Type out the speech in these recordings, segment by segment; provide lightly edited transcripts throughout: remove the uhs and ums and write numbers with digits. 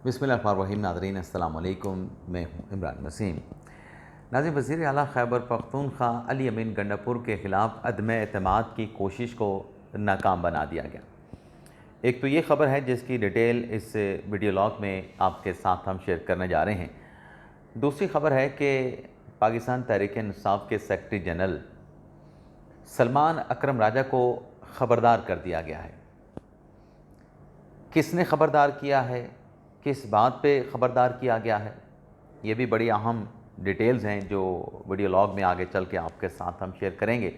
बिस्मिल्लाहिर्रहमानिर्रहीम। नाज़रीन अस्सलाम वालेकुम, मैं हूँ इमरान वसीम। नाज़रीन, वज़ीर आला खैबर पख्तूनख्वा अली अमीन गंडापुर के ख़िलाफ़ अदम एतमाद की कोशिश को नाकाम बना दिया गया। एक तो ये ख़बर है जिसकी डिटेल इस वीडियो लॉग में आपके साथ हम शेयर करने जा रहे हैं। दूसरी ख़बर है कि पाकिस्तान तहरीक-ए-इंसाफ़ के सेक्रेटरी जनरल सलमान अकरम राजा को ख़बरदार कर दिया गया है। किसने ख़बरदार किया है, किस बात पे ख़बरदार किया गया है, ये भी बड़ी अहम डिटेल्स हैं जो वीडियो लॉग में आगे चल के आपके साथ हम शेयर करेंगे।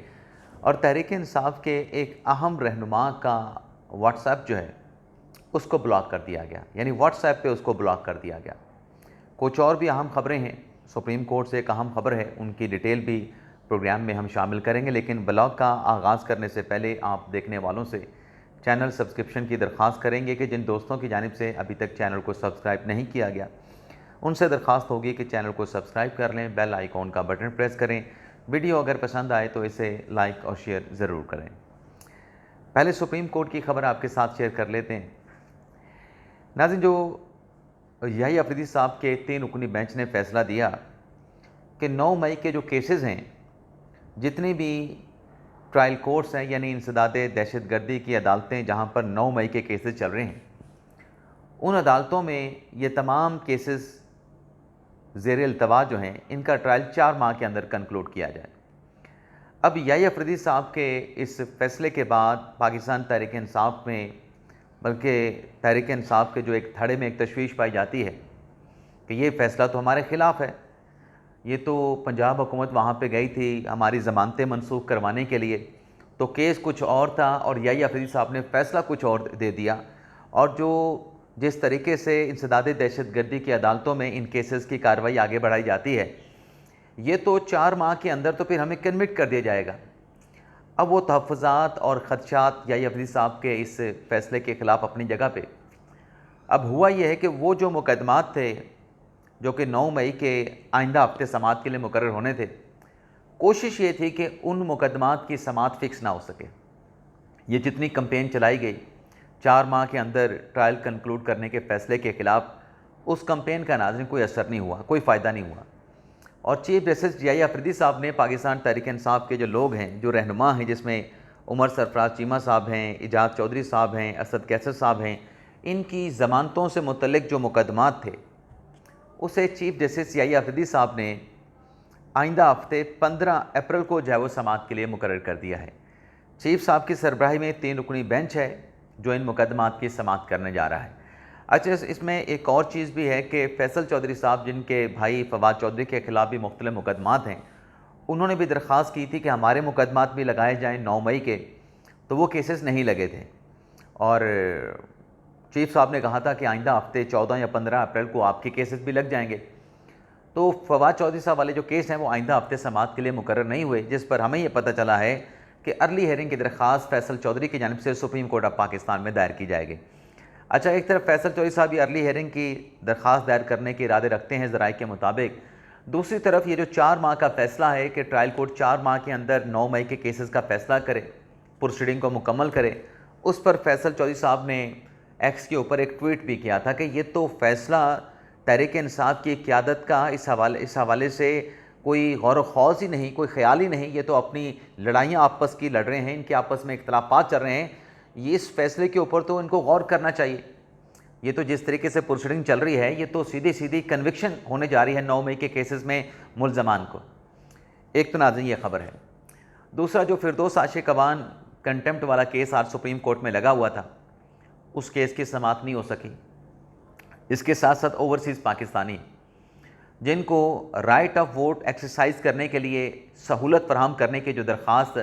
और तहरीक-ए-इंसाफ़ के एक अहम रहनुमा का व्हाट्सएप जो है उसको ब्लॉक कर दिया गया, यानी व्हाट्सएप पे उसको ब्लॉक कर दिया गया। कुछ और भी अहम ख़बरें हैं, सुप्रीम कोर्ट से एक अहम ख़बर है, उनकी डिटेल भी प्रोग्राम में हम शामिल करेंगे। लेकिन ब्लॉग का आगाज़ करने से पहले आप देखने वालों से चैनल सब्सक्रिप्शन की दरख्वास्त करेंगे कि जिन दोस्तों की जानिब से अभी तक चैनल को सब्सक्राइब नहीं किया गया उनसे दरख्वास्त होगी कि चैनल को सब्सक्राइब कर लें, बेल आइकॉन का बटन प्रेस करें। वीडियो अगर पसंद आए तो इसे लाइक और शेयर ज़रूर करें। पहले सुप्रीम कोर्ट की ख़बर आपके साथ शेयर कर लेते हैं। नाज़रीन, जो याही अफरीदी साहब के 3 रुकनी बेंच ने फैसला दिया कि 9 मई के जो केसेस हैं, जितनी भी ट्रायल कोर्ट्स हैं यानी इंसदाद दहशतगर्दी की अदालतें जहां पर 9 मई के केसेस चल रहे हैं, उन अदालतों में ये तमाम केसेस ज़ेर इल्तवा जो हैं इनका ट्रायल 4 माह के अंदर कंक्लूड किया जाए। अब याही अफरीदी साहब के इस फैसले के बाद पाकिस्तान तहरीक इंसाफ में, बल्कि तहरीक इंसाफ के जो एक धड़े में एक तशवीश पाई जाती है कि ये फ़ैसला तो हमारे ख़िलाफ़ है, ये तो पंजाब हुकूमत वहाँ पे गई थी हमारी ज़मानतें मनसूख करवाने के लिए, तो केस कुछ और था और याही अफरीदी साहब ने फ़ैसला कुछ और दे दिया। और जो जिस तरीके से इंसदाद दहशतगर्दी की अदालतों में इन केसेस की कार्रवाई आगे बढ़ाई जाती है, ये तो 4 माह के अंदर तो फिर हमें कन्विक्ट कर दिया जाएगा। अब वो तहफ़्फ़ुज़ात और ख़दशात याही अफरीदी साहब के इस फ़ैसले के ख़िलाफ़ अपनी जगह पे, अब हुआ ये है कि वो जो मुकदमात थे जो कि 9 मई के आइंदा हफ्ते समात के लिए मुकर्रर होने थे, कोशिश ये थी कि उन मुकदमात की समात फ़िक्स ना हो सके। ये जितनी कैंपेन चलाई गई 4 माह के अंदर ट्रायल कंक्लूड करने के फ़ैसले के ख़िलाफ़, उस कैंपेन का नाज़रीन कोई असर नहीं हुआ, कोई फ़ायदा नहीं हुआ। और चीफ जस्टिस याही अफरीदी साहब ने पाकिस्तान तहरीक इंसाफ के जो लोग हैं, जो रहनुमा हैं, जिसमें उमर सरफराज चीमा साहब हैं, इजाज़ चौधरी साहब हैं, असद कैसर साहब हैं, इनकी ज़मानतों से मुतल्लिक जो मुकदमात थे उसे चीफ जस्टिस याही अफरीदी साहब ने आइंदा हफ्ते 15 अप्रैल को जो है वो समात के लिए मुकर्रर कर दिया है। चीफ साहब की सरबराही में 3 रुकनी बेंच है जो इन मुकदमात की समात करने जा रहा है। अच्छा, इसमें एक और चीज़ भी है कि फैसल चौधरी साहब, जिनके भाई फवाद चौधरी के ख़िलाफ़ भी मुख्तलिफ मुकदमात हैं, उन्होंने भी दरख्वास्त की थी कि हमारे मुकदमात भी लगाए जाएँ 9 मई के, तो वो केसेस नहीं लगे थे। और चीफ साहब ने कहा था कि आइंदा हफ्ते 14 या 15 अप्रैल को आपके केसेस भी लग जाएंगे। तो फवाद चौधरी साहब वाले जो केस हैं वो आइंदा हफ्ते समात के लिए मुकर्रर नहीं हुए, जिस पर हमें ये पता चला है कि अर्ली हेयरिंग की दरख्वास्त फैसल चौधरी की जानिब से सुप्रीम कोर्ट ऑफ पाकिस्तान में दायर की जाएगी। अच्छा, एक तरफ फैसल चौधरी साहब ये अर्ली हेयरिंग की दरख्वास्त दायर करने के इरादे रखते हैं ज़राए के मुताबिक, दूसरी तरफ ये जो 4 माह का फ़ैसला है कि ट्रायल कोर्ट 4 माह के अंदर 9 मई के केसेस का फ़ैसला करे, प्रोसीडिंग को मुकम्मल करे, उस पर फैसल चौधरी साहब ने एक्स के ऊपर एक ट्वीट भी किया था कि ये तो फ़ैसला तहरीक इंसाफ की क़यादत का इस हवाले से कोई गौर व खौज़ ही नहीं, कोई ख्याल ही नहीं, ये तो अपनी लड़ाइयाँ आपस की लड़ रहे हैं, इनके आपस में इख्तलाफात चल रहे हैं, ये इस फैसले के ऊपर तो इनको गौर करना चाहिए। ये तो जिस तरीके से प्रोसीडिंग चल रही है, ये तो सीधी सीधी कन्विक्शन होने जा रही है 9 मई के केसेस में मुल्ज़मान को। एक तो नाज़रीन ये ख़बर है। दूसरा, जो फिरदौस आशिक अवान कंटेम्प्ट वाला केस आज सुप्रीम कोर्ट में लगा हुआ था, उस केस की समात नहीं हो सकी। इसके साथ साथ ओवरसीज़ पाकिस्तानी जिनको राइट ऑफ वोट एक्सरसाइज करने के लिए सहूलत फराहम करने की जो दरख्वास्त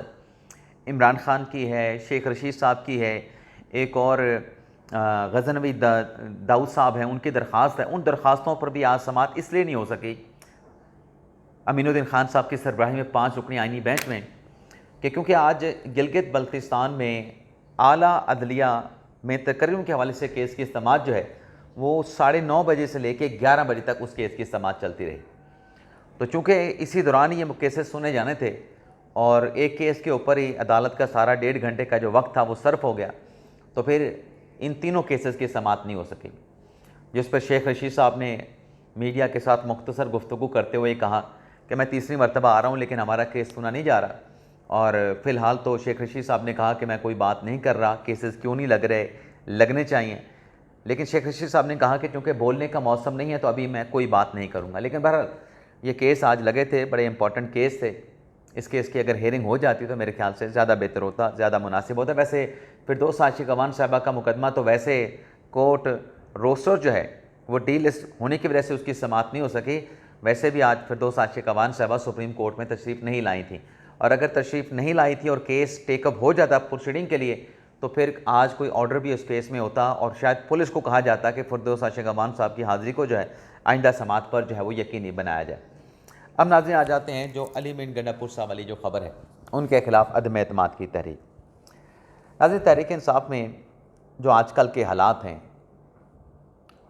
इमरान खान की है, शेख रशीद साहब की है, एक और गज़नवी दाऊद साहब हैं, उनकी दरख्वास्त है, उन दरख्वास्तों पर भी आज समात इसलिए नहीं हो सकी अमीनुद्दीन खान साहब की सरबराही में 5 रुकनी आइनी बेंच में कि क्योंकि आज गिलगित बल्तिस्तान में आला अदलिया में तकरीरों के हवाले से केस की समात जो है वो 9:30 बजे से लेकर 11 बजे तक उस केस की समात चलती रही। तो चूँकि इसी दौरान ये केसेस सुने जाने थे और एक केस के ऊपर ही अदालत का सारा 1.5 घंटे का जो वक्त था वो सर्फ हो गया, तो फिर इन तीनों केसेस की समात नहीं हो सकी। जिस पर शेख रशीद साहब ने मीडिया के साथ मुख्तसर गुफ्तगू करते हुए कहा कि मैं तीसरी मरतबा आ रहा हूँ लेकिन हमारा केस सुना नहीं जा रहा, और फ़िलहाल तो शेख रशीद साहब ने कहा कि मैं कोई बात नहीं कर रहा, केसेस क्यों नहीं लग रहे, लगने चाहिए। लेकिन शेख रशीद साहब ने कहा कि चूँकि बोलने का मौसम नहीं है तो अभी मैं कोई बात नहीं करूँगा। लेकिन बहरहाल ये केस आज लगे थे, बड़े इंपॉर्टेंट केस थे। इस केस की अगर हेयरिंग हो जाती तो मेरे ख्याल से ज़्यादा बेहतर होता, ज़्यादा मुनासिब होता। वैसे फिरदौस आशिक अवान साहिबा का मुकदमा तो वैसे कोर्ट रोस्टर जो है वो डीलिस्ट होने की वजह से उसकी समाअत नहीं हो सकी। वैसे भी आज फिरदौस आशिक अवान साहिबा सुप्रीम कोर्ट में तशरीफ़ नहीं लाई थी, और अगर तशरीफ़ नहीं लाई थी और केस टेकअप हो जाता प्रोसीडिंग के लिए तो फिर आज कोई ऑर्डर भी उस केस में होता और शायद पुलिस को कहा जाता कि फिरदौस आशिक अवान साहब की हाज़िरी को जो है आइंदा समाअत पर जो है वो यकीनी बनाया जाए। अब नाज़रीन आ जाते हैं जो अली मीन गंडापुर साहब वाली जो ख़बर है उनके ख़िलाफ़ अदम एतमाद की तहरीक। नाज़रीन तहरीक इंसाफ में जो आजकल के हालात हैं,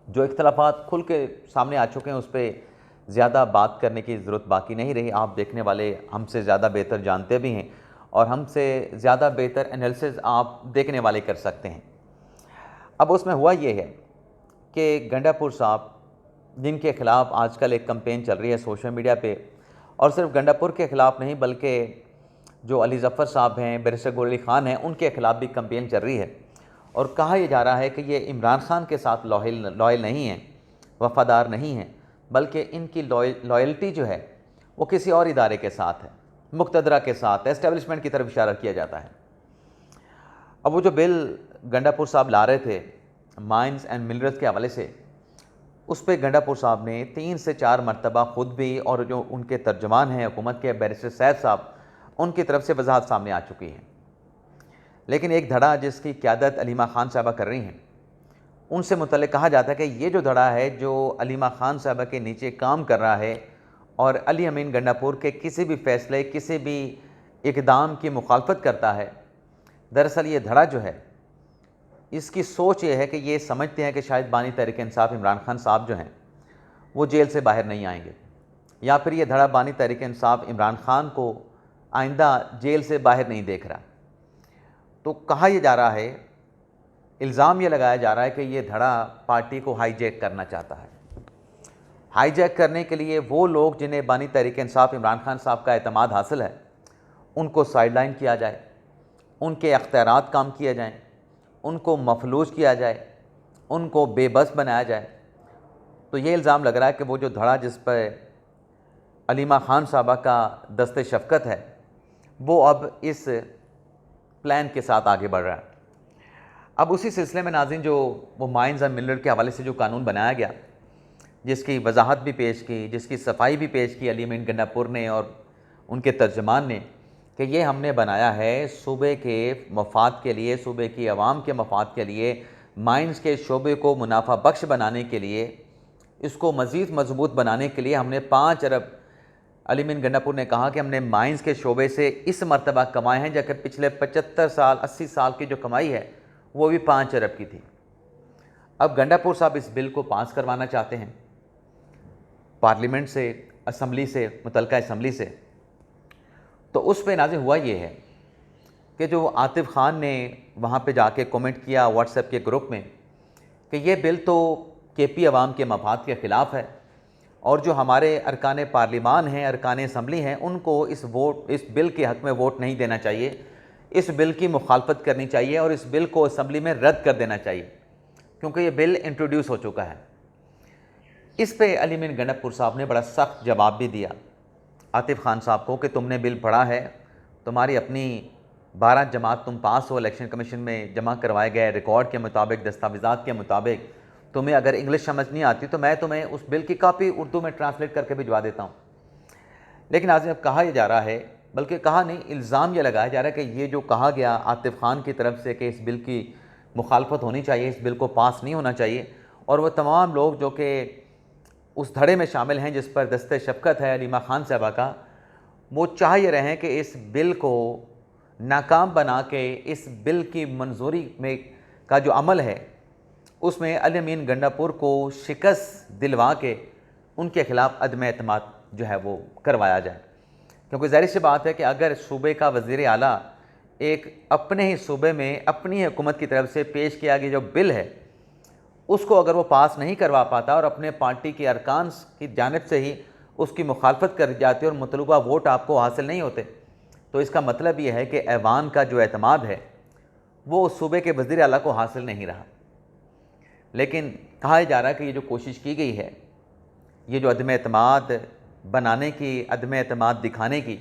जो इख्तलाफात खुल के सामने आ चुके हैं, उस पर ज़्यादा बात करने की ज़रूरत बाकी नहीं रही। आप देखने वाले हमसे ज़्यादा बेहतर जानते भी हैं और हमसे ज़्यादा बेहतर एनालिसिस आप देखने वाले कर सकते हैं। अब उसमें हुआ ये है कि गंडापुर साहब जिनके ख़िलाफ़ आजकल एक कैंपेन चल रही है सोशल मीडिया पे, और सिर्फ गंडापुर के ख़िलाफ़ नहीं बल्कि जो अली ज़फ़र साहब हैं, बैरिस्टर गोली ख़ान हैं, उनके ख़िलाफ़ भी कैंपेन चल रही है। और कहा यह जा रहा है कि ये इमरान ख़ान के साथ लॉयल नहीं हैं, वफ़ादार नहीं हैं, बल्कि इनकी लॉयल्टी जो है वो किसी और इदारे के साथ है, मुक़तदरा के साथ, एस्टेब्लिशमेंट की तरफ इशारा किया जाता है। अब वो जो बिल गंडापुर साहब ला रहे थे माइंस एंड मिनरल्स के हवाले से, उस पर गंडापुर साहब ने 3 से 4 मरतबा ख़ुद भी और जो उनके तर्जमान हैं हुकूमत के बैरिस्टर सैद साहब, उनकी तरफ से वजाहत सामने आ चुकी है। लेकिन एक धड़ा जिसकी क़यादत अलीमा ख़ान साहबा कर रही हैं, उनसे मुतल्लिक़ कहा जाता है कि ये जो धड़ा है जो अलीमा ख़ान साहबा के नीचे काम कर रहा है और अली अमीन गंडापुर के किसी भी फ़ैसले, किसी भी इक़दाम की मुखालफत करता है, दरअसल ये धड़ा जो है इसकी सोच ये है कि ये समझते हैं कि शायद बानी तहरीक इंसाफ इमरान ख़ान साहब जो हैं वो जेल से बाहर नहीं आएंगे, या फिर ये धड़ा बानी तहरीक इंसाफ इमरान ख़ान को आइंदा जेल से बाहर नहीं देख रहा। तो कहा यह जा रहा है, इल्ज़ाम ये लगाया जा रहा है कि ये धड़ा पार्टी को हाईजैक करना चाहता है। हाईजैक करने के लिए वो लोग जिन्हें बानी तहरीक इंसाफ इमरान ख़ान साहब का एतमाद हासिल है उनको साइडलाइन किया जाए, उनके अख्तियारात काम किए जाएँ, उनको मफलूज किया जाए, उनको बेबस बनाया जाए। तो ये इल्ज़ाम लग रहा है कि वो जो धड़ा जिस पर अलीमा ख़ान साहबा का दस्ते शफ़क़त है वो अब इस प्लान के साथ आगे बढ़ रहा है। अब उसी सिलसिले में नाज़रीन जो वो माइंस एंड मिनरल के हवाले से जो कानून बनाया गया, जिसकी वजाहत भी पेश की, जिसकी सफाई भी पेश की अली अमीन गंडापुर ने और उनके तर्जमान ने कि ये हमने बनाया है सूबे के मफाद के लिए, सूबे की आवाम के मफाद के लिए, माइंस के शोबे को मुनाफा बख्श बनाने के लिए, इसको मज़ीद मजबूत बनाने के लिए हमने 5 अरब, अली अमीन गंडापुर ने कहा कि हमने माइंस के शोबे से इस मरतबा कमाए हैं, जबकि पिछले 75 साल 80 साल की जो कमाई है वो भी 5 अरब की थी। अब गंडापुर साहब इस बिल को पास करवाना चाहते हैं पार्लियामेंट से, असम्बली से, मुतलका असम्बली से। तो उस पर नाज़िर हुआ ये है कि जो आतिफ़ ख़ान ने वहाँ पे जाके कमेंट किया व्हाट्सएप के ग्रुप में कि ये बिल तो केपी अवाम के मफाद के ख़िलाफ़ है और जो हमारे अरकान पार्लिमान हैं, अरकान असम्बली हैं, उनको इस बिल के हक़ में वोट नहीं देना चाहिए, इस बिल की मुखालफत करनी चाहिए और इस बिल को असम्बली में रद्द कर देना चाहिए क्योंकि ये बिल इंट्रोड्यूस हो चुका है। इस पे अली अमीन गंडापुर साहब ने बड़ा सख्त जवाब भी दिया आतिफ़ ख़ान साहब को कि तुमने बिल पढ़ा है, तुम्हारी अपनी 12 जमात तुम पास हो, इलेक्शन कमीशन में जमा करवाए गए रिकॉर्ड के मुताबिक, दस्तावेज़ात के मुताबिक, तुम्हें अगर इंग्लिश समझ नहीं आती तो मैं तुम्हें उस बिल की कापी उर्दू में ट्रांसलेट करके भिजवा देता हूँ। लेकिन आज अब कहा यह जा रहा है, बल्कि कहा नहीं, इल्ज़ाम यह लगाया जा रहा है कि ये जो कहा गया आतिफ़ ख़ान की तरफ से कि इस बिल की मुखालफत होनी चाहिए, इस बिल को पास नहीं होना चाहिए, और वह तमाम लोग जो कि उस धड़े में शामिल हैं जिस पर दस्ते शफ़क़त है अलीमा ख़ान साहबा का, वो चाह ये रहे हैं कि इस बिल को नाकाम बना के इस बिल की मंजूरी में का जो अमल है उसमें अली अमीन गंडापुर को शिकस्त दिलवा के उनके ख़िलाफ़ अदम एतमाद जो है वो करवाया जाए। क्योंकि ज़ाहिर सी बात है कि अगर सूबे का वज़ीर आला एक अपने ही सूबे में अपनी हुकूमत की तरफ से पेश किया गया जो बिल है उसको अगर वो पास नहीं करवा पाता और अपने पार्टी के अरकान की जानिब से ही उसकी मुखालफत कर जाती और मतलूबा वोट आपको हासिल नहीं होते, तो इसका मतलब ये है कि ऐवान का जो एतमाद है वो उस सूबे के वज़ीर आला को हासिल नहीं रहा। लेकिन कहा जा रहा है कि ये जो कोशिश की गई है, ये जो अदम एतमाद बनाने की, अदम एतमाद दिखाने की,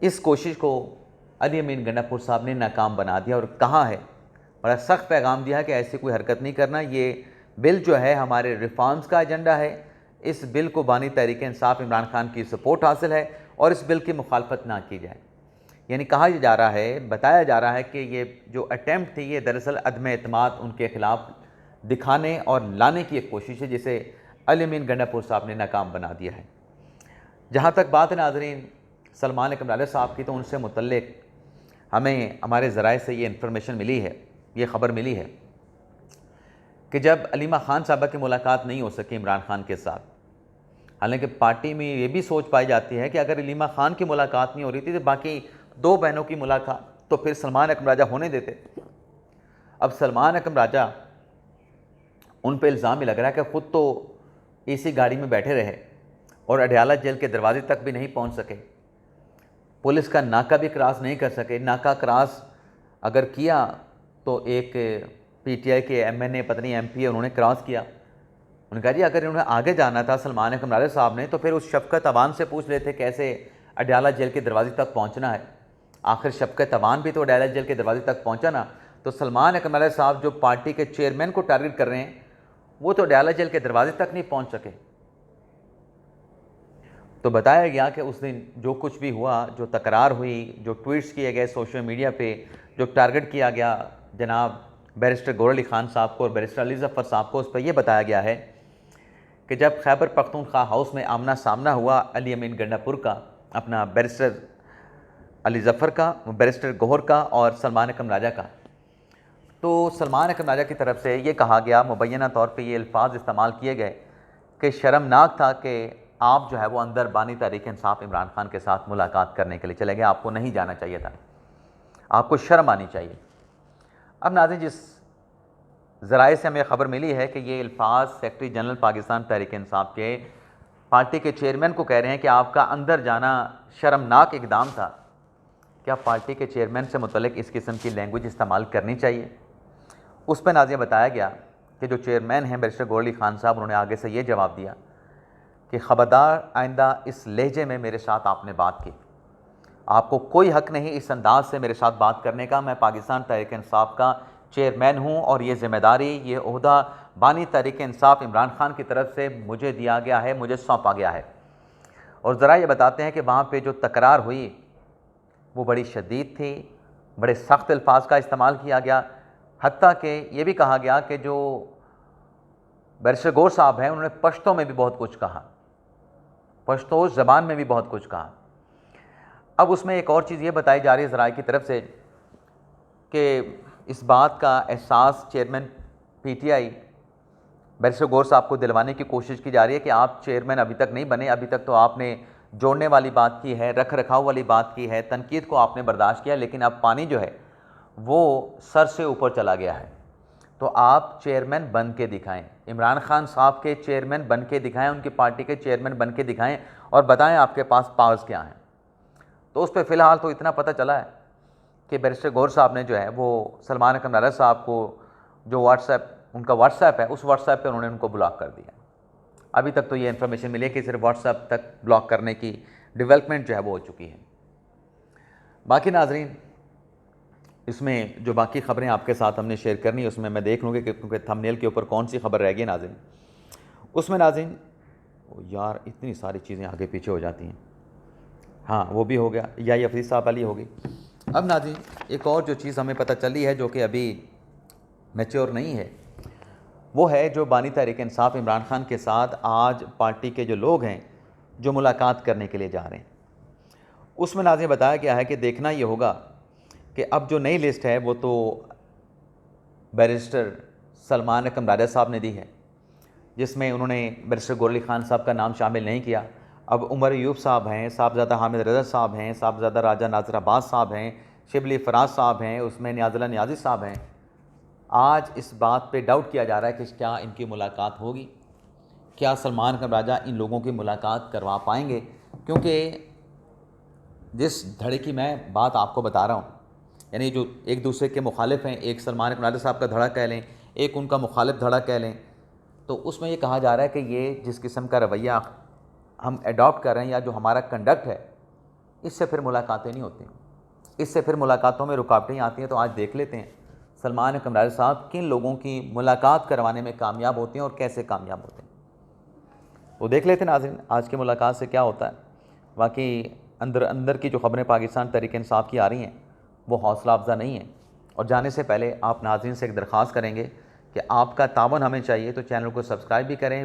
इस कोशिश को अली अमीन गंडापुर साहब ने नाकाम बना दिया और कहा है, बड़ा सख्त पैगाम दिया है कि ऐसी कोई हरकत नहीं करना। ये बिल जो है हमारे रिफॉर्म्स का एजेंडा है, इस बिल को बानी तहरीक इंसाफ इमरान खान की सपोर्ट हासिल है और इस बिल की मुखालफत ना की जाए। यानी कहा जा रहा है, बताया जा रहा है कि ये जो अटैम्प्ट थी ये दरअसल अदम एतमाद उनके ख़िलाफ़ दिखाने और लाने की एक कोशिश है, जिसे अली अमीन गंडापुर साहब ने नाकाम बना दिया है। जहाँ तक बात है नाज़रीन सलमान अकमल साहब की, तो उनसे मुतल्लिक हमें हमारे ज़राए से ये इन्फॉर्मेशन मिली है, ये ख़बर मिली है कि जब अलीमा ख़ान साहबा की मुलाकात नहीं हो सकी इमरान खान के साथ, हालांकि पार्टी में ये भी सोच पाई जाती है कि अगर अलीमा ख़ान की मुलाकात नहीं हो रही थी तो बाकी दो बहनों की मुलाकात तो फिर सलमान अकरम राजा होने देते। अब सलमान अकरम राजा, उन पर इल्ज़ाम भी लग रहा है कि ख़ुद तो इसी गाड़ी में बैठे रहे और अडयाला जेल के दरवाजे तक भी नहीं पहुंच सके, पुलिस का नाका भी क्रॉस नहीं कर सके। नाका क्रॉस अगर किया तो एक पीटीआई के एमएनए पत्नी एमपी उन्होंने क्रॉस किया। उन्होंने कहा जी अगर उन्हें आगे जाना था सलमान अकरम साहब ने, तो फिर उस शफ़क़त अवान से पूछ लेते कैसे अडयाला जेल के दरवाजे तक पहुंचना है। आखिर शफ़क़त अवान भी तो अडयाला जेल के दरवाजे तक पहुंचा ना। तो सलमान अकरम साहब जो पार्टी के चेयरमैन को टारगेट कर रहे हैं, वो तो अडयाला जेल के दरवाजे तक नहीं पहुंच सके। तो बताया गया कि उस दिन जो कुछ भी हुआ, जो तकरार हुई, जो ट्वीट्स किए गए सोशल मीडिया पे, जो टारगेट किया गया जनाब बैरिस्टर गौहर अली ख़ान साहब को और बैरिस्टर अली ज़फ़र साहब को, उस पर यह बताया गया है कि जब खैबर पख्तूनख्वा हाउस में आमना सामना हुआ अली अमीन गंडापुर का, अपना बैरिस्टर अली ज़फ़र का, बैरिस्टर गौहर का और सलमान अकरम राजा का, तो सलमान अकरम राजा की तरफ से ये कहा गया, मुबैना तौर पे ये अल्फाज इस्तेमाल किए गए कि शर्मनाक था कि आप जो है वो अंदर बानी तहरीक इंसाफ इमरान खान के साथ मुलाकात करने के लिए चले गए, आपको नहीं जाना चाहिए था, आपको शर्म आनी चाहिए। अब नाज़रीन जिस ज़राए से हमें ख़बर मिली है कि ये अल्फाज सेक्रेटरी जनरल पाकिस्तान तहरीक इंसाफ के पार्टी के चेयरमैन को कह रहे हैं कि आपका अंदर जाना शर्मनाक इक़दाम था। क्या पार्टी के चेयरमैन से मुतल्लिक इस किस्म की लैंग्वेज इस्तेमाल करनी चाहिए? उस पर नाज़रीन बताया गया कि जो चेयरमैन हैं बैरिस्टर गौहर अली ख़ान साहब, उन्होंने आगे से ये जवाब दिया कि ख़बरदार आइंदा इस लहजे में मेरे साथ आपने बात की, आपको कोई हक़ नहीं इस अंदाज से मेरे साथ बात करने का। मैं पाकिस्तान तहरीक इंसाफ का चेयरमैन हूँ और ये ज़िम्मेदारी, ये ओहदा बानी तहरीक इंसाफ इमरान खान की तरफ से मुझे दिया गया है, मुझे सौंपा गया है। और ज़रा ये बताते हैं कि वहाँ पे जो तकरार हुई वो बड़ी शदीद थी, बड़े सख्त अल्फाज का इस्तेमाल किया गया, हत्ता कि ये भी कहा गया कि जो बैरिस्टर गौहर साहब हैं उन्होंने पश्तो में भी बहुत कुछ कहा, पश्तो ज़बान में भी बहुत कुछ कहा। अब उसमें एक और चीज़ ये बताई जा रही है ज़राए की तरफ से कि इस बात का एहसास चेयरमैन पीटीआई बैरिस्टर गौहर साहब को दिलवाने की कोशिश की जा रही है कि आप चेयरमैन अभी तक नहीं बने, अभी तक तो आपने जोड़ने वाली बात की है, रख रखाव वाली बात की है, तनकीद को आपने बर्दाश्त किया, लेकिन अब पानी जो है वो सर से ऊपर चला गया है, तो आप चेयरमैन बन के दिखाएं, इमरान खान साहब के चेयरमैन बन के दिखाएं, उनकी पार्टी के चेयरमैन बन के दिखाएं और बताएं आपके पास पावर्स क्या हैं। तो उस पर फ़िलहाल तो इतना पता चला है कि बैरिस्टर गौहर साहब ने जो है वो सलमान अकरम राजा साहब को जो उनका व्हाट्सएप है, उस व्हाट्सएप पे उन्होंने उनको ब्लॉक कर दिया। अभी तक तो ये इन्फॉर्मेशन मिली है कि सिर्फ व्हाट्सएप तक ब्लॉक करने की डेवलपमेंट जो है वो हो चुकी है। बाकी नाजरीन इसमें जो बाकी ख़बरें आपके साथ हमने शेयर करनी है उसमें मैं देख लूँगी क्योंकि थंबनेल के ऊपर कौन सी खबर रह गई नाज़रीन, उसमें नाज़रीन यार इतनी सारी चीज़ें आगे पीछे हो जाती हैं। हाँ वो भी हो गया, या ये हफीज़ साहब वाली होगी। अब नाज़रीन एक और जो चीज़ हमें पता चली है जो कि अभी मैच्योर नहीं है, वो है जो बानी तहरीक इंसाफ इमरान खान के साथ आज पार्टी के जो लोग हैं जो मुलाकात करने के लिए जा रहे हैं, उसमें नाज़रीन बताया गया है कि देखना ये होगा कि अब जो नई लिस्ट है वो तो बैरिस्टर सलमान अकरम राजा साहब ने दी है, जिसमें उन्होंने बैरिस्टर गौहर अली ख़ान साहब का नाम शामिल नहीं किया। अब उमर अयूब साहब हैं, साहबज़ादा हामिद रज़ा साहब हैं, साहबज़ादा राजा नाज़र अब्बास साहब हैं, शिबली फ़राज साहब हैं, उसमें नियाज़ुल्लाह नियाज़ी साहब हैं, आज इस बात पे डाउट किया जा रहा है कि क्या इनकी मुलाकात होगी, क्या सलमान खान राजा इन लोगों की मुलाकात करवा पाएंगे, क्योंकि जिस धड़े की मैं बात आपको बता रहा हूँ, यानी जो एक दूसरे के मुखालिफ हैं, एक सलमान खान राजा साहब का धड़ा कह लें, एक उनका मुखालिफ धड़ा कह लें, तो उसमें ये कहा जा रहा है कि ये जिस किस्म का रवैया हम अडॉप्ट कर रहे हैं या जो हमारा कंडक्ट है, इससे फिर मुलाकातें नहीं होती, इससे फिर मुलाकातों में रुकावटें आती हैं। तो आज देख लेते हैं सलमान खान राजा साहब किन लोगों की मुलाकात करवाने में कामयाब होते हैं और कैसे कामयाब होते हैं। वो देख लेते हैं नाज़रीन आज की मुलाकात से क्या होता है। बाकी अंदर अंदर की जो ख़बरें पाकिस्तान तहरीक इंसाफ की आ रही हैं वो हौसला अफजा नहीं है। और जाने से पहले आप नाज़रीन से एक दरख्वास्त करेंगे कि आपका तावन हमें चाहिए, तो चैनल को सब्सक्राइब भी करें।